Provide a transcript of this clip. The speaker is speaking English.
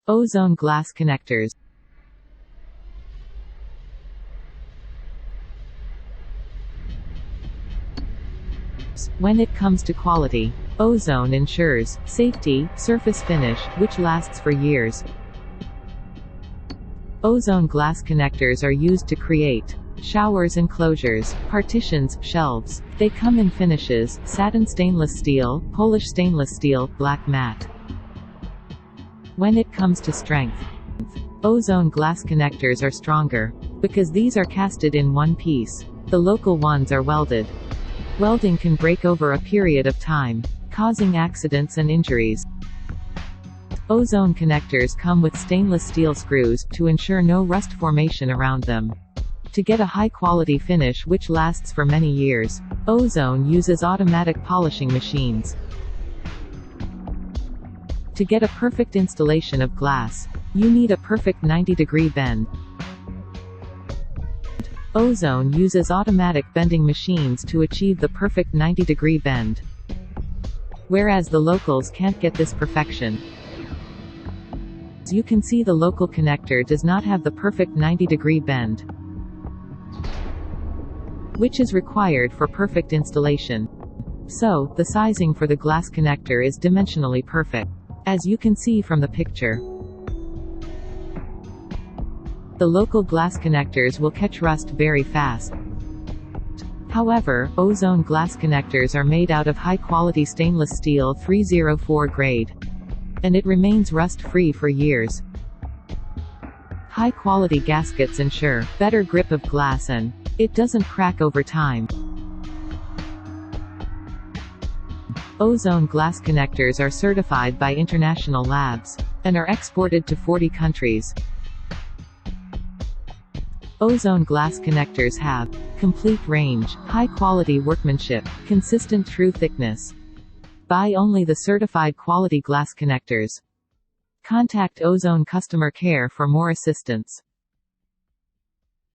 OZONE Glass Connectors. When it comes to quality, Ozone ensures safety, surface finish, which lasts for years. Ozone glass connectors are used to create showers enclosures, partitions, shelves. They come in finishes: satin stainless steel, Polish stainless steel, black matte. When it comes to strength, Ozone glass connectors are stronger, because these are casted in one piece. The local ones are welded. Welding can break over a period of time, causing accidents and injuries. Ozone connectors come with stainless steel screws, to ensure no rust formation around them. To get a high-quality finish which lasts for many years, Ozone uses automatic polishing machines. To get a perfect installation of glass, you need a perfect 90-degree bend. Ozone uses automatic bending machines to achieve the perfect 90-degree bend. Whereas the locals can't get this perfection. As you can see, the local connector does not have the perfect 90-degree bend, which is required for perfect installation. So, the sizing for the glass connector is dimensionally perfect, as you can see from the picture. The local glass connectors will catch rust very fast. However, Ozone glass connectors are made out of high-quality stainless steel 304 grade, and it remains rust-free for years. High-quality gaskets ensure better grip of glass and it doesn't crack over time. Ozone glass connectors are certified by international labs, and are exported to 40 countries. Ozone glass connectors have complete range, high-quality workmanship, consistent true thickness. Buy only the certified quality glass connectors. Contact Ozone customer care for more assistance.